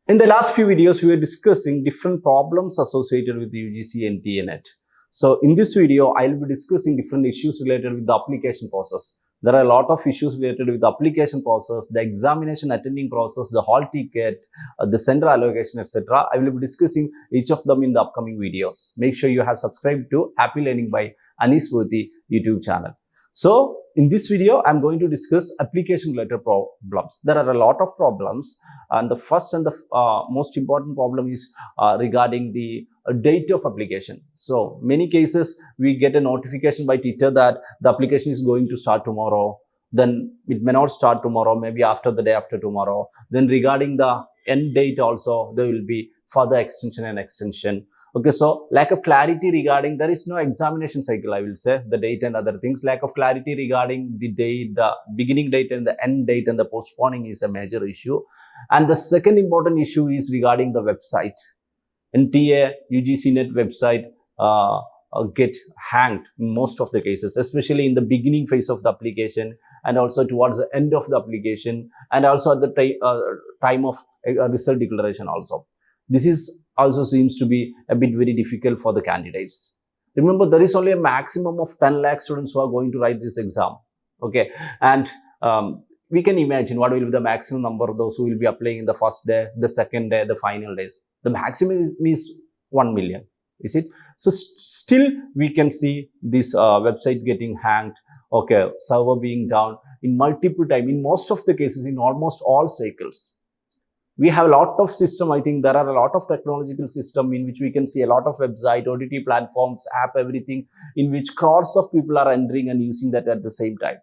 In the last few videos, we were discussing different problems associated with UGC NTA NET. So in this video, I will be discussing different issues related with the application process. There are a lot of issues related with the application process, the examination attending process, the hall ticket, the center allocation, etc. I will be discussing each of them in the upcoming videos. Make sure you have subscribed to Happy Learning by Anis Worthy YouTube channel. So in this video, I'm going to discuss application related problems. There are a lot of problems, and the first and the most important problem is regarding the date of application. So many cases we get a notification by Twitter that the application is going to start tomorrow. Then it may not start tomorrow, maybe after the day after tomorrow. Then regarding the end date also, there will be further extension and extension. Okay, so lack of clarity regarding, there is no examination cycle, I will say, the date and other things. Lack of clarity regarding the date, the beginning date and the end date and the postponing is a major issue. And the second important issue is regarding the website. NTA, UGC NET website get hanged in most of the cases, especially in the beginning phase of the application and also towards the end of the application and also at the time of result declaration also. This is also seems to be a bit very difficult for the candidates. Remember, there is only a maximum of 10 lakh students who are going to write this exam. Okay, and we can imagine what will be the maximum number of those who will be applying in the first day, the second day, the final days. The maximum is 1 million. Is it? So still we can see this website getting hanged. Okay, server being down in multiple time. In most of the cases, in almost all cycles. We have a lot of system. I think there are a lot of technological system in which we can see a lot of website, OTT platforms, app, everything in which crores of people are entering and using that at the same time.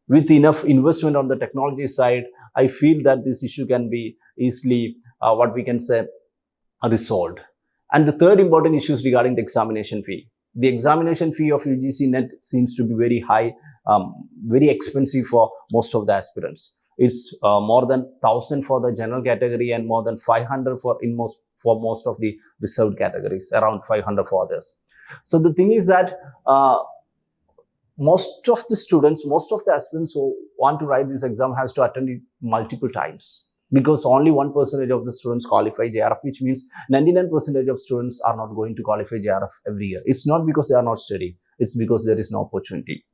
With enough investment on the technology side, I feel that this issue can be easily, what we can say, resolved. And the third important issue is regarding the examination fee. The examination fee of UGC NET seems to be very high, very expensive for most of the aspirants. It's more than 1,000 for the general category and more than 500 for most of the reserved categories, around 500 for others. So the thing is that most of the students, most of the aspirants who want to write this exam has to attend it multiple times because only 1% of the students qualify JRF, which means 99% of students are not going to qualify JRF every year. It's not because they are not studying, it's because there is no opportunity.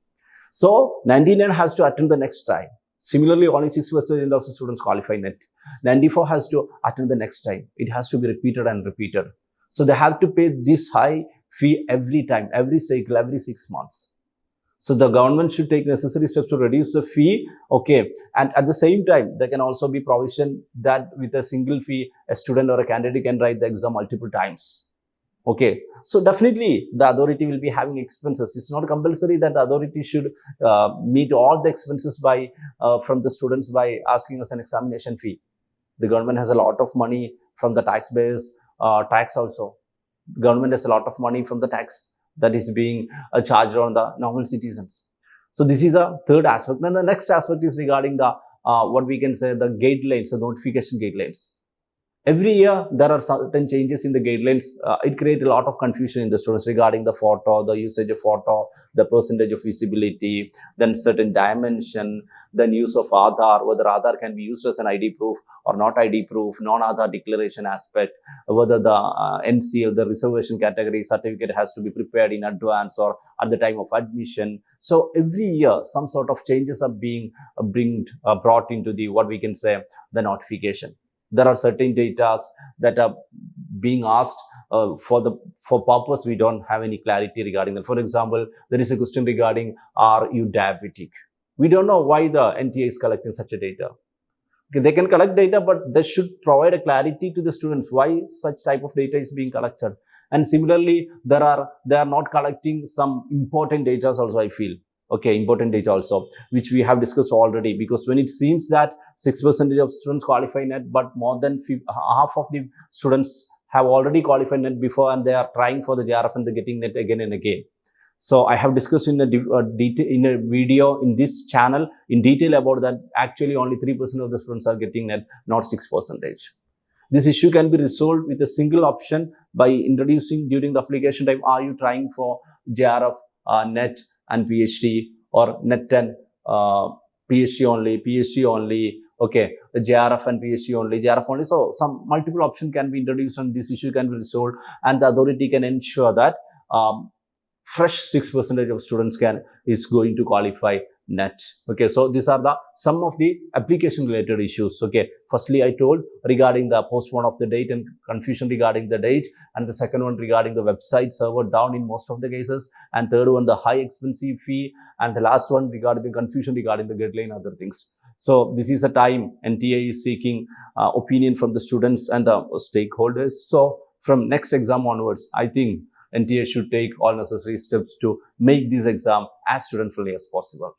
So 99 has to attend the next time. Similarly, only 6% of the students qualify NET. 94 has to attend the next time. It has to be repeated and repeated. So they have to pay this high fee every time, every cycle, every 6 months. So the government should take necessary steps to reduce the fee. Okay. And at the same time, there can also be provision that with a single fee, a student or a candidate can write the exam multiple times. Okay, so definitely the authority will be having expenses. It's not compulsory that the authority should meet all the expenses by from the students by asking us an examination fee. The government has a lot of money from the taxpayers, tax also. The government has a lot of money from the tax that is being charged on the normal citizens. So this is a third aspect. Then the next aspect is regarding the what we can say the guidelines, the notification guidelines. Every year, there are certain changes in the guidelines. It creates a lot of confusion in the students regarding the photo, the usage of photo, the percentage of visibility, then certain dimension, then use of Aadhaar, whether Aadhaar can be used as an ID proof or not ID proof, non-Aadhaar declaration aspect, whether the NCL, the reservation category certificate has to be prepared in advance or at the time of admission. So every year, some sort of changes are being brought into the, what we can say, the notification. There are certain data that are being asked for purpose we don't have any clarity regarding that. For example, there is a question regarding, are you diabetic? We don't know why the NTA is collecting such a data. Okay, they can collect data, but they should provide a clarity to the students why such type of data is being collected. And similarly, they are not collecting some important data also, I feel. Okay, important data also, which we have discussed already, because when it seems that 6% of students qualify NET, but more than half of the students have already qualified NET before and they are trying for the JRF and they're getting NET again and again. So I have discussed in a video in this channel in detail about that. Actually, only 3% of the students are getting NET, not 6%. This issue can be resolved with a single option by introducing during the application time, are you trying for JRF, NET and PhD, or NET and PhD only, Okay, the JRF and PhD only, JRF only. So some multiple option can be introduced and this issue can be resolved, and the authority can ensure that fresh 6% of students is going to qualify net. Okay, so these are the some of the application related issues. Okay, firstly I told regarding the postpone of the date and confusion regarding the date, and the second one regarding the website server down in most of the cases, and third one the high expensive fee, and the last one regarding the confusion regarding the deadline, other things. So this is a time NTA is seeking opinion from the students and the stakeholders. So from next exam onwards, I think NTA should take all necessary steps to make this exam as student friendly as possible.